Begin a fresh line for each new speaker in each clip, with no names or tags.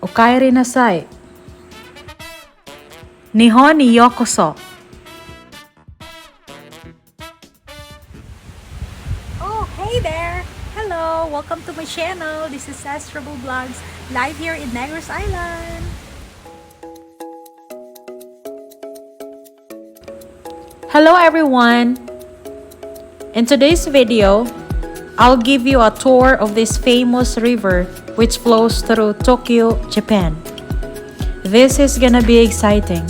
Okaeri nasai. Nihon ni yokoso.
Oh, hey there! Hello! Welcome to my channel. This is Cess Travel Vlogs, live here in Meguro Island.
Hello everyone! In today's video, I'll give you a tour of this famous river which flows through Tokyo, Japan. This is gonna be exciting.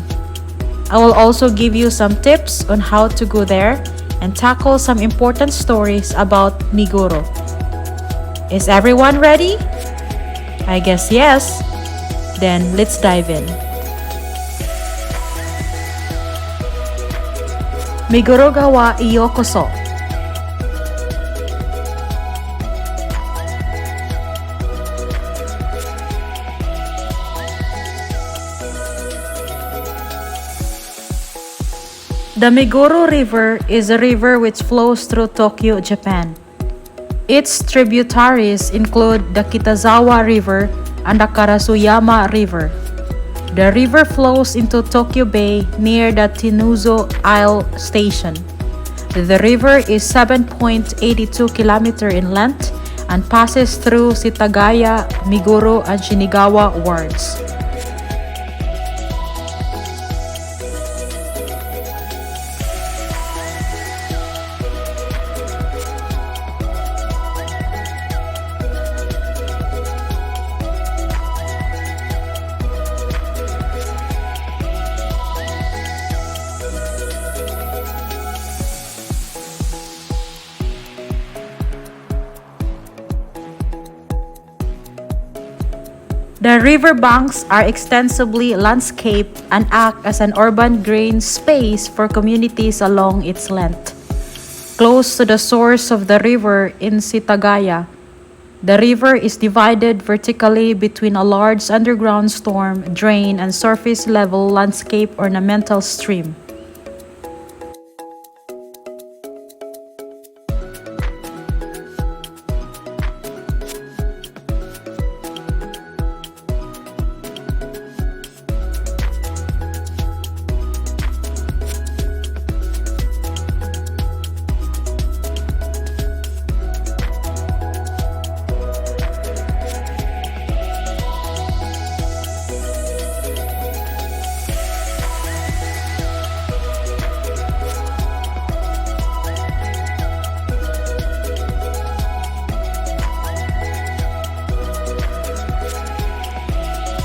I will also give you some tips on how to go there and tackle some important stories about Meguro. Is everyone ready? I guess yes. Then let's dive in. Meguro gawa iyokoso. The Meguro River is a river which flows through Tokyo, Japan. Its tributaries include the Kitazawa River and the Karasuyama River. The river flows into Tokyo Bay near the Tennōzu Isle Station. The river is 7.82 km in length and passes through Setagaya, Meguro and Shinagawa wards. The river banks are extensively landscaped and act as an urban green space for communities along its length. Close to the source of the river in Setagaya, the river is divided vertically between a large underground storm drain and surface level landscape ornamental stream.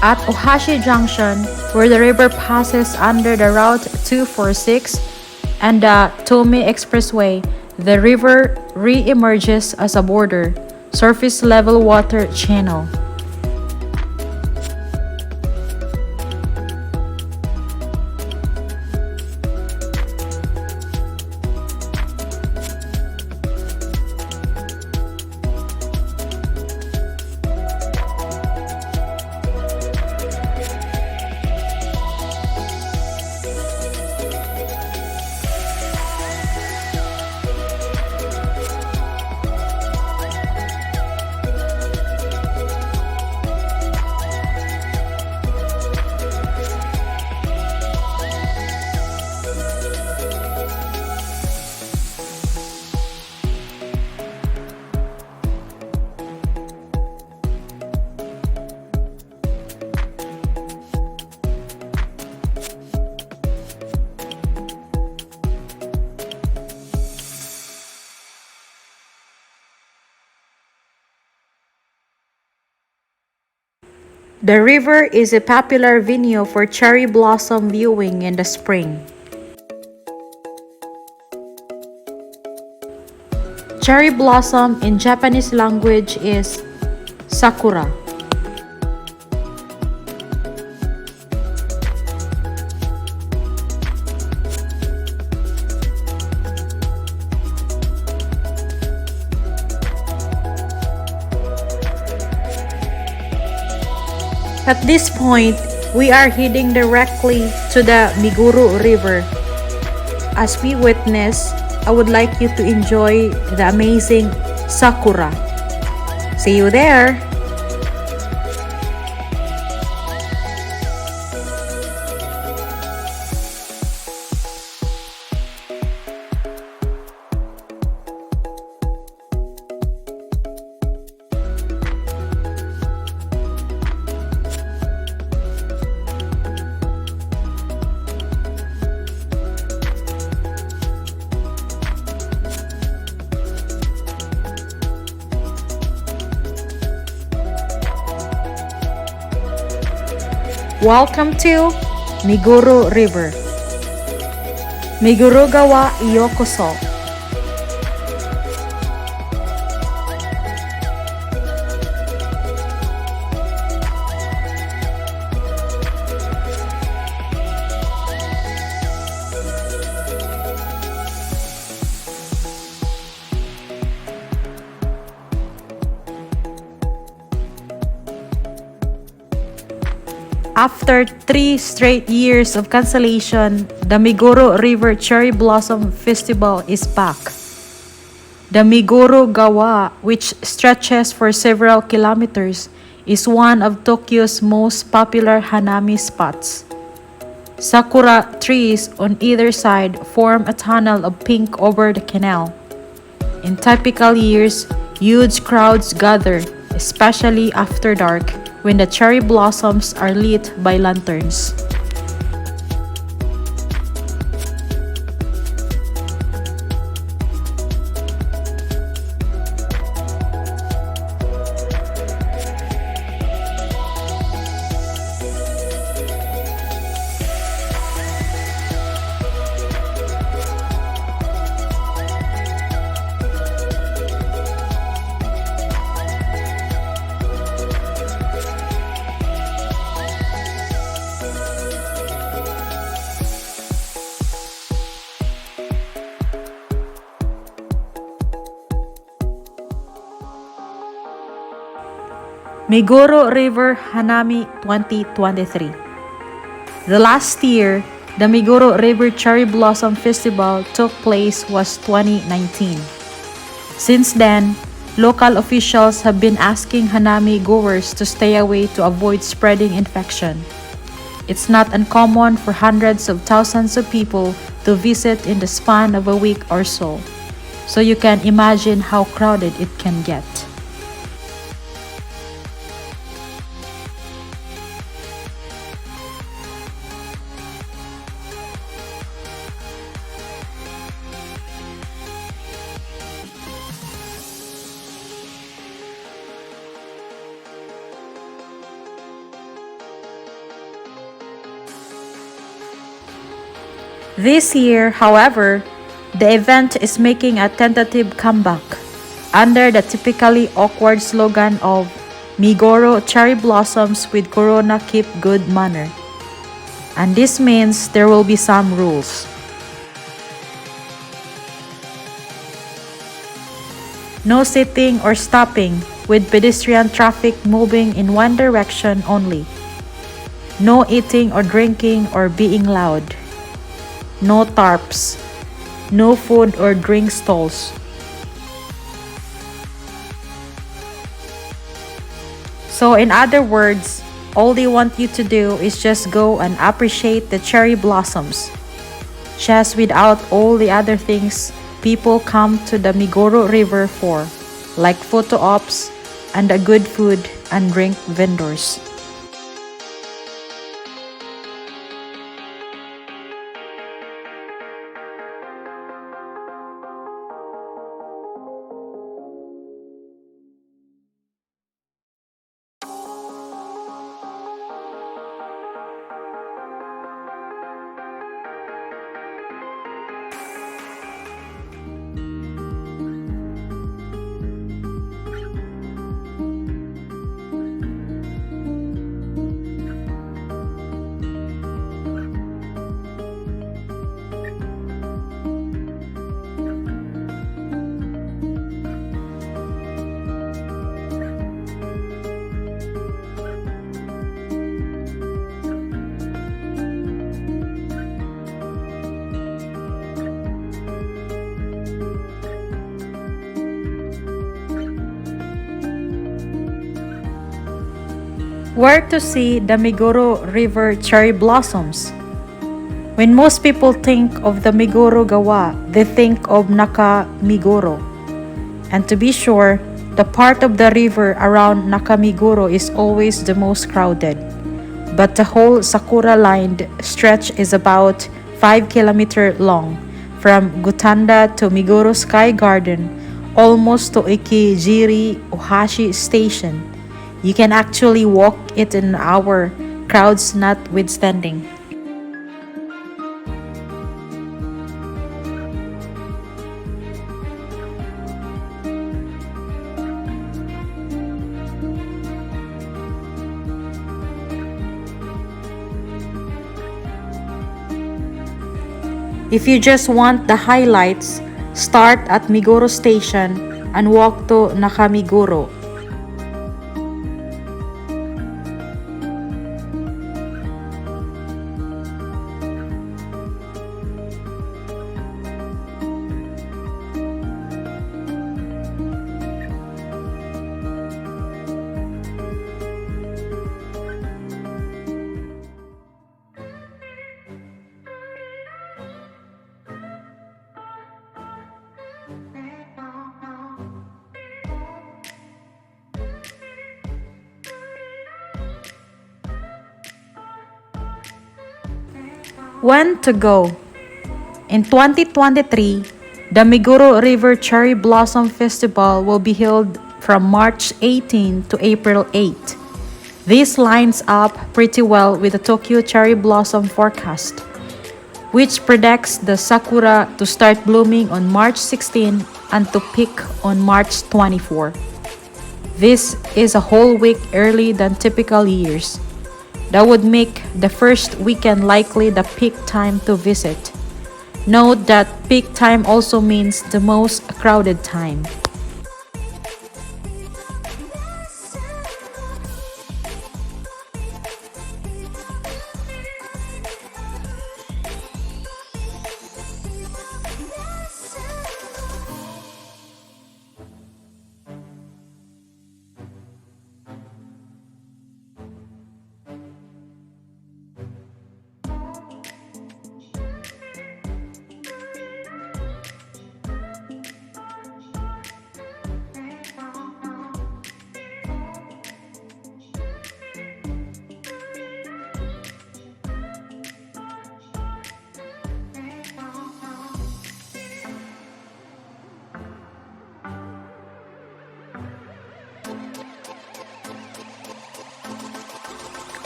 At Ohashi Junction, where the river passes under the Route 246 and the Tomi Expressway, the river re-emerges as a border, surface-level water channel. The river is a popular venue for cherry blossom viewing in the spring. Cherry blossom in Japanese language is sakura. At this point, we are heading directly to the Meguro River. As we witness, I would like you to enjoy the amazing sakura. See you there! Welcome to Meguro River. Meguro gawa yokoso. After 3 straight years of cancellation, the Meguro River Cherry Blossom Festival is back. The Meguro Gawa, which stretches for several kilometers, is one of Tokyo's most popular hanami spots. Sakura trees on either side form a tunnel of pink over the canal. In typical years, huge crowds gather, especially after dark, when the cherry blossoms are lit by lanterns. Meguro River Hanami 2023. The last year, the Meguro River Cherry Blossom Festival took place was 2019. Since then, local officials have been asking hanami goers to stay away to avoid spreading infection. It's not uncommon for hundreds of thousands of people to visit in the span of a week or so you can imagine how crowded it can get. This year, however, the event is making a tentative comeback under the typically awkward slogan of Meguro Cherry Blossoms with Corona Keep Good Manner. And this means there will be some rules. No sitting or stopping, with pedestrian traffic moving in one direction only. No eating or drinking or being loud. No tarps. No food or drink stalls. So in other words, all they want you to do is just go and appreciate the cherry blossoms. Just without all the other things people come to the Meguro River for, like photo ops and the good food and drink vendors. Where to see the Meguro River cherry blossoms? When most people think of the Meguro Gawa, they think of Nakameguro. And to be sure, the part of the river around Nakameguro is always the most crowded. But the whole sakura-lined stretch is about 5 kilometers long, from Gutanda to Meguro Sky Garden, almost to Ikejiri Ohashi Station. You can actually walk it in an hour, crowds notwithstanding. If you just want the highlights, start at Meguro Station and walk to Nakamiguro. When to go? In 2023, the Meguro River Cherry Blossom Festival will be held from March 18 to April 8. This lines up pretty well with the Tokyo cherry blossom forecast, which predicts the sakura to start blooming on March 16 and to peak on March 24. This is a whole week early than typical years. That would make the first weekend likely the peak time to visit. Note that peak time also means the most crowded time.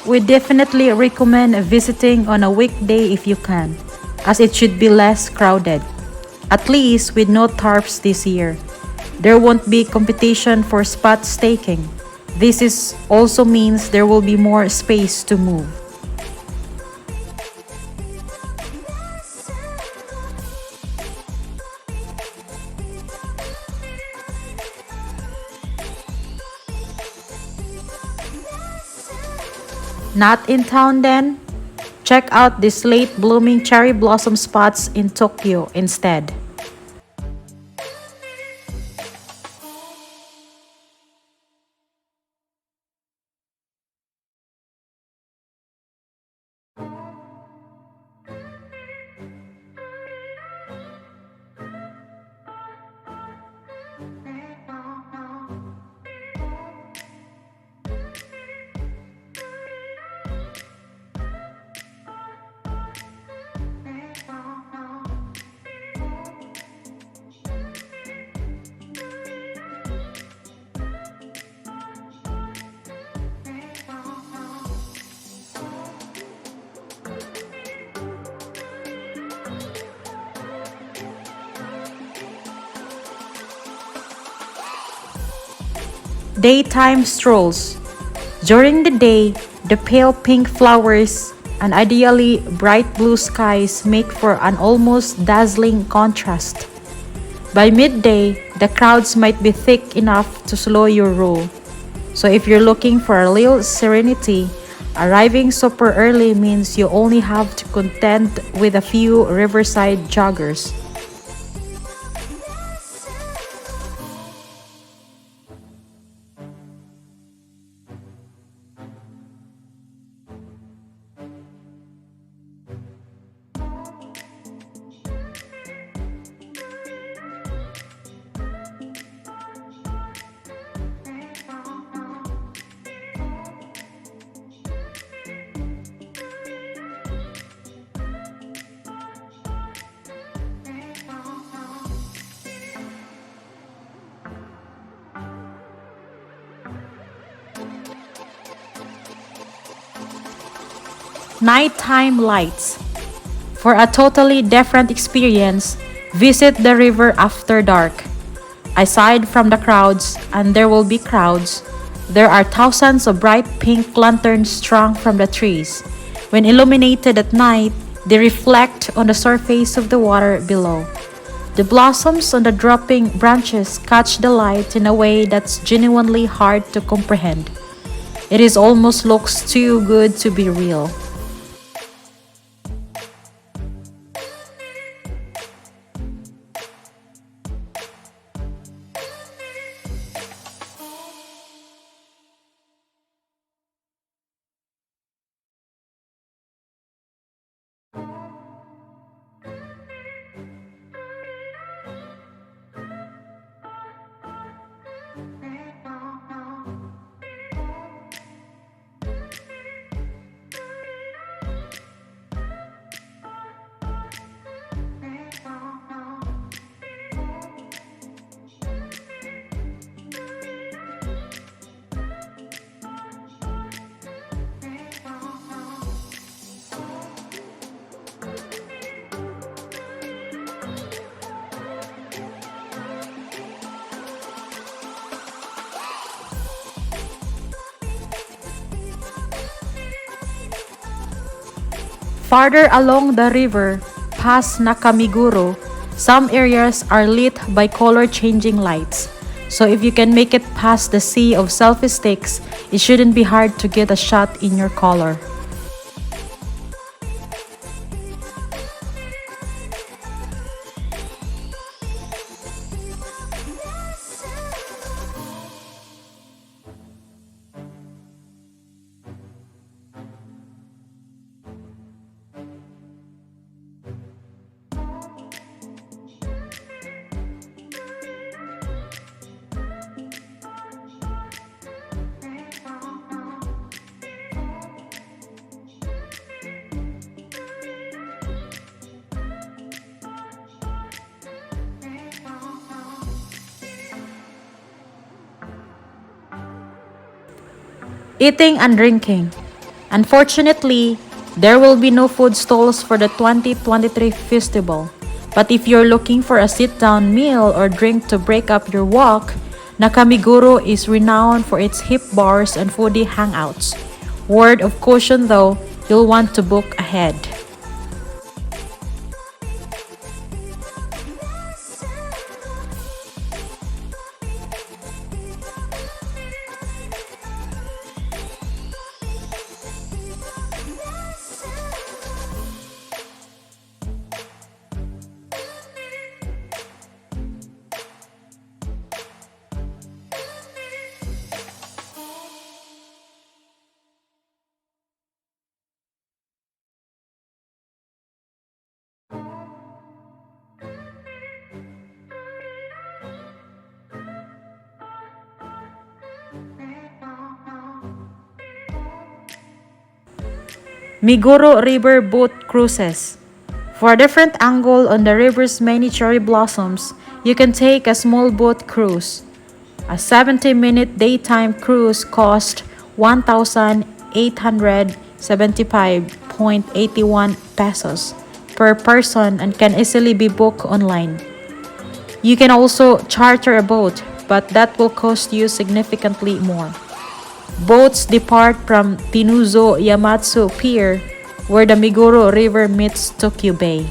We definitely recommend visiting on a weekday if you can, as it should be less crowded. At least with no tarps this year. There won't be competition for spot staking. Also means there will be more space to move. Not in town then? Check out these late blooming cherry blossom spots in Tokyo instead. Daytime strolls. During the day, the pale pink flowers and ideally bright blue skies make for an almost dazzling contrast. By midday, the crowds might be thick enough to slow your roll. So if you're looking for a little serenity, arriving super early means you only have to contend with a few riverside joggers. Nighttime lights. For a totally different experience, visit the river after dark. Aside from the crowds, and there will be crowds, there are thousands of bright pink lanterns strung from the trees. When illuminated at night, they reflect on the surface of the water below. The blossoms on the dropping branches catch the light in a way that's genuinely hard to comprehend. It is almost looks too good to be real. Farther along the river, past Nakamiguro, some areas are lit by color-changing lights. So if you can make it past the sea of selfie sticks, it shouldn't be hard to get a shot in your color. Eating and drinking. Unfortunately, there will be no food stalls for the 2023 festival. But if you're looking for a sit-down meal or drink to break up your walk, Nakamiguro is renowned for its hip bars and foodie hangouts. Word of caution though, you'll want to book ahead. Meguro River boat cruises. For a different angle on the river's many cherry blossoms, you can take a small boat cruise. A 70-minute daytime cruise costs 1,875.81 pesos per person and can easily be booked online. You can also charter a boat, but that will cost you significantly more. Boats depart from Tennōzu Yamatsu Pier, where the Meguro River meets Tokyo Bay.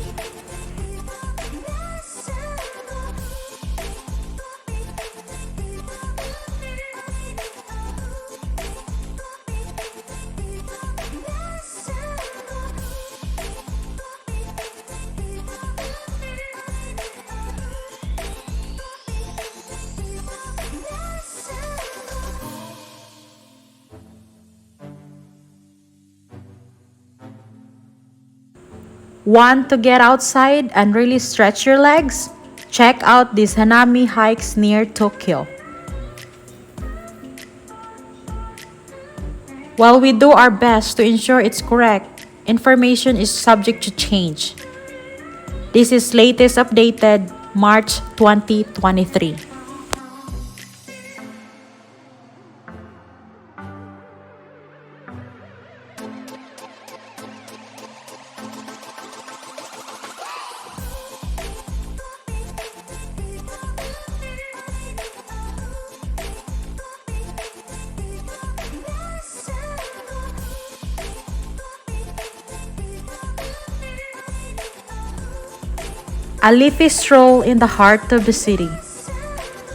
Want to get outside and really stretch your legs? Check out these Hanami hikes near Tokyo. While we do our best to ensure it's correct, information is subject to change. This is latest updated March 2023. A leafy stroll in the heart of the city.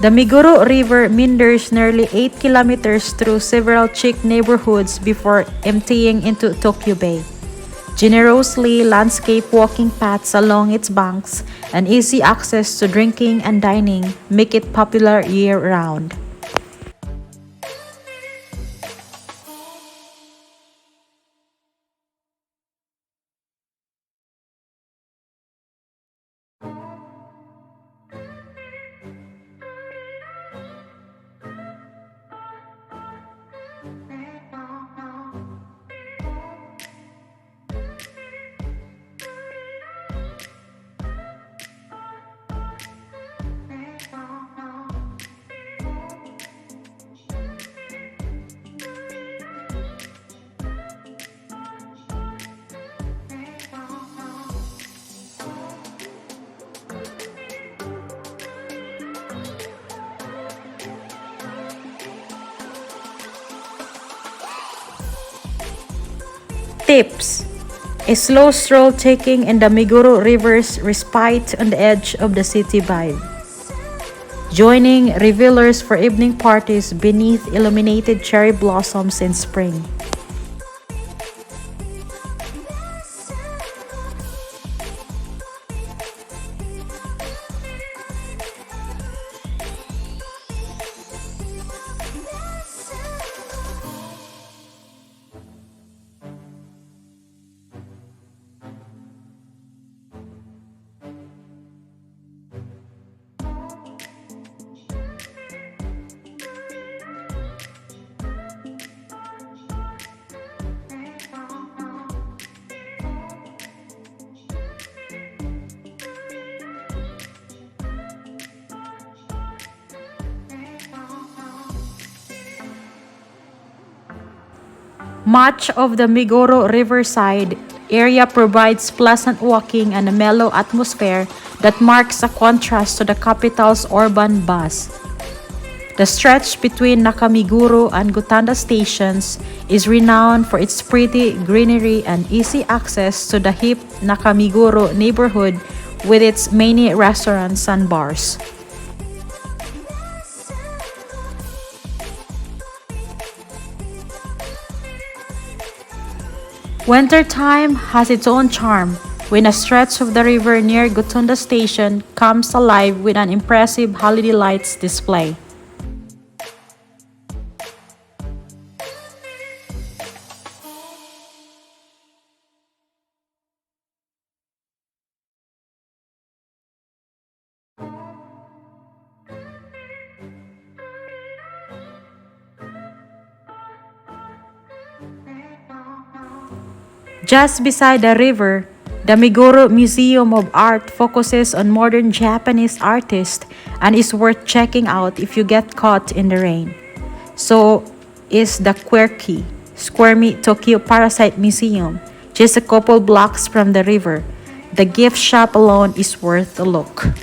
The Meguro River meanders nearly 8 kilometers through several chic neighborhoods before emptying into Tokyo Bay. Generously landscaped walking paths along its banks and easy access to drinking and dining make it popular year-round. Tips: a slow stroll taking in the Meguro River's respite on the edge of the city vibe. Joining revelers for evening parties beneath illuminated cherry blossoms in spring. Much of the Meguro Riverside area provides pleasant walking and a mellow atmosphere that marks a contrast to the capital's urban buzz. The stretch between Nakamiguro and Gotanda stations is renowned for its pretty greenery and easy access to the hip Nakamiguro neighborhood with its many restaurants and bars. Wintertime has its own charm when a stretch of the river near Gotanda Station comes alive with an impressive holiday lights display. Just beside the river, the Meguro Museum of Art focuses on modern Japanese artists and is worth checking out if you get caught in the rain. So is the quirky, squirmy Tokyo Parasite Museum, just a couple blocks from the river. The gift shop alone is worth a look.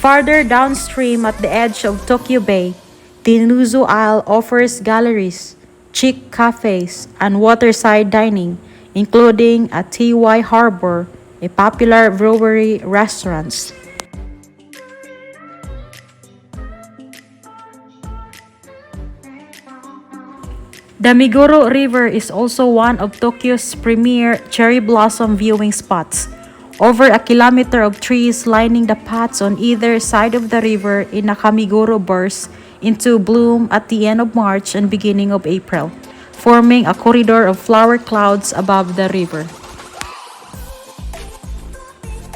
Farther downstream at the edge of Tokyo Bay, Tennōzu Isle offers galleries, chic cafes, and waterside dining, including a TY Harbor, a popular brewery restaurants. The Meguro River is also one of Tokyo's premier cherry blossom viewing spots. Over a kilometer of trees lining the paths on either side of the river in Nakamiguro burst into bloom at the end of March and beginning of April, forming a corridor of flower clouds above the river.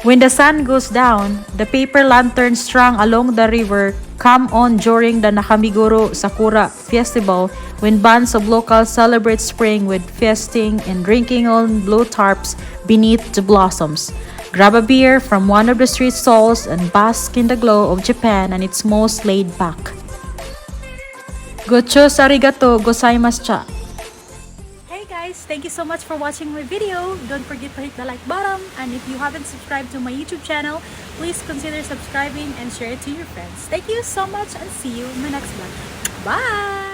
When the sun goes down, the paper lanterns strung along the river come on during the Nakamiguro Sakura Festival, when bands of locals celebrate spring with feasting and drinking on blue tarps beneath the blossoms. Grab a beer from one of the street stalls and bask in the glow of Japan and its most laid back. Gocho arigato gozaimasu cha.
Hey guys, thank you so much for watching my video. Don't forget to hit the like button, and if you haven't subscribed to my YouTube channel, please consider subscribing and share it to your friends. Thank you so much and see you in my next vlog. Bye!